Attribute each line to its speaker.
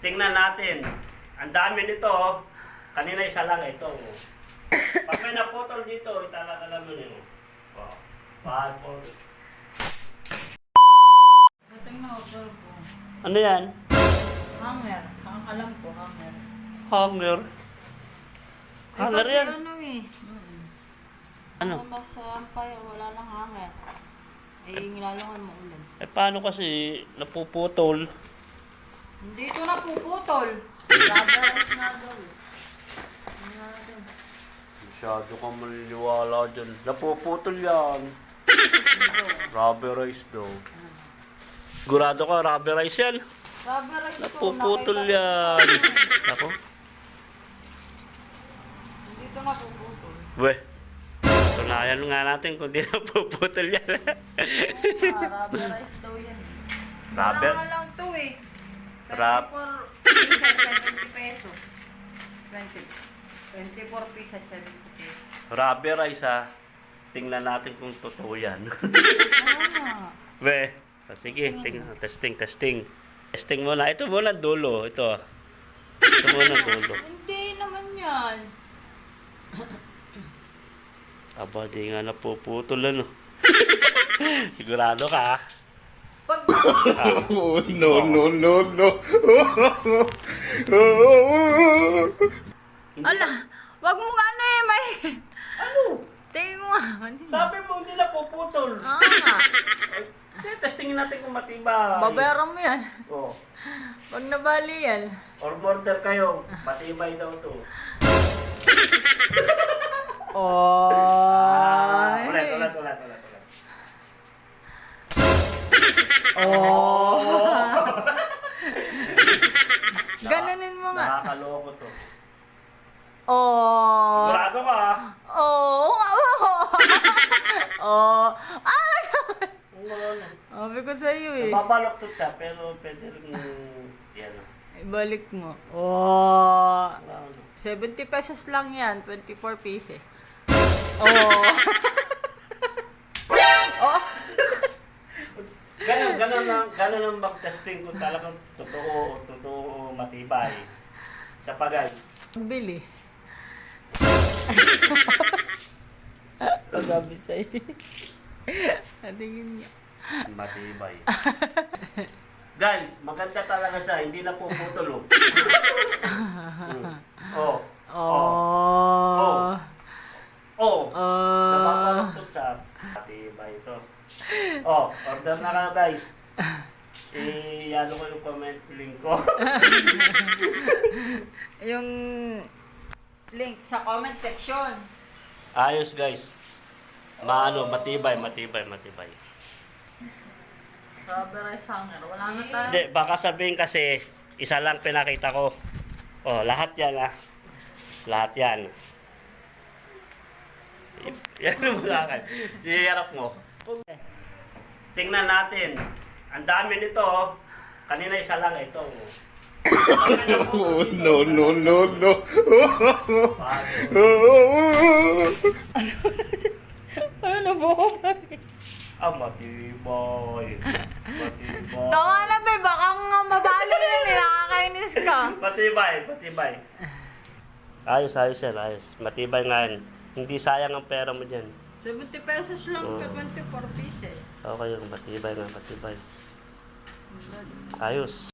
Speaker 1: Tingnan natin. Ang dami nito. Oh. Kanina isa lang ito. Oh. Pag may naputol dito, italala mo nyo. Oh. Bahal po. Ano yan?
Speaker 2: Hanger. Ang alam ko, hanger.
Speaker 1: Hanger. Hanger yan?
Speaker 2: Ano eh.
Speaker 1: Ano?
Speaker 2: Masampay, wala lang hanger. Eh, nilalungan mo ulan.
Speaker 1: Eh paano kasi napuputol?
Speaker 2: Hindi ito napuputol. Rubberized nga daw.
Speaker 1: Masyado ka maliliwala dyan. Napuputol yan. Rubberized daw. Sigurado ka, rubberized yan.
Speaker 2: Rubberized ito.
Speaker 1: Napuputol yan. Ako?
Speaker 2: Hindi ito napuputol.
Speaker 1: Weh. Tunayan nga natin kung di napuputol yan.
Speaker 2: Rubberized daw yan.
Speaker 1: Rubber?
Speaker 2: Wala lang ito eh.
Speaker 1: Rub-
Speaker 2: 24 pesos, 70 pesos. 24 pieces, 70 pesos.
Speaker 1: Rubberized ha. Tingnan natin kung totoo yan.
Speaker 2: Ah.
Speaker 1: Weh. Sige, tingnan. Testing. Testing muna. Ito muna dulo. Ito. Ito muna dulo.
Speaker 2: Hindi naman yan.
Speaker 1: Aba, di nga napuputol ano. Sigurado ka ha?
Speaker 2: Pag
Speaker 3: Oh, no.
Speaker 2: ala, wag mo nga ano eh, may...
Speaker 1: Ano?
Speaker 2: Tingin mo nga.
Speaker 1: Sabi mo hindi napuputol.
Speaker 2: Nga.
Speaker 1: Testingin natin kung matibay.
Speaker 2: Babayaran mo yan.
Speaker 1: Oh.
Speaker 2: Pag nabali yan.
Speaker 1: Or border kayo. Matibay daw to.
Speaker 2: Oh.
Speaker 1: Ulit.
Speaker 2: Oh. Ganunin mo nga.
Speaker 1: Nakakaloko to.
Speaker 2: Oh.
Speaker 1: Sigurado ka ha?
Speaker 2: Oh. Oh. Ah!
Speaker 1: Ano?
Speaker 2: Sabi ko sa iyo eh.
Speaker 1: Nababaloktot siya pero pwede rin yan.
Speaker 2: Ibalik mo. Oh.
Speaker 1: Ano?
Speaker 2: 70 pesos lang yan. 24 pieces. Oh. Oh.
Speaker 1: Ganun ang mag-testing kung talagang totoo matibay. Sa pagay.
Speaker 2: Bili. Pagabi sa'yo. Natingin niya.
Speaker 1: Matibay. Guys, maganda talaga siya. Hindi na puputol. Oh.
Speaker 2: Oh.
Speaker 1: Oh.
Speaker 2: Oh.
Speaker 1: Napapaluktog siya. Matibay ito. Oh, order na kayo guys. Ano ko yung comment link ko.
Speaker 2: Yung link sa comment section.
Speaker 1: Ayos guys. Matibay.
Speaker 2: Rubberized hanger. Wala na tayo.
Speaker 1: Hindi, baka sabihin kasi, isa lang pinakita ko. Oh, lahat yan ah. Lahat yan. Yan mo lang. Iharap mo. Tingnan natin. Ang dami nito. Oh. Kanina isa lang ito. Oh.
Speaker 3: Oh, no.
Speaker 2: Ano po?
Speaker 1: Matibay.
Speaker 2: Tama na be, baka nga mabali yan eh. Nakakainis ka.
Speaker 1: Matibay. Ayos yan. Matibay nga yan. Hindi sayang ang pera mo dyan.
Speaker 2: 70 pesos lang ka 24 pieces.
Speaker 1: Okay, matibay. Ayos.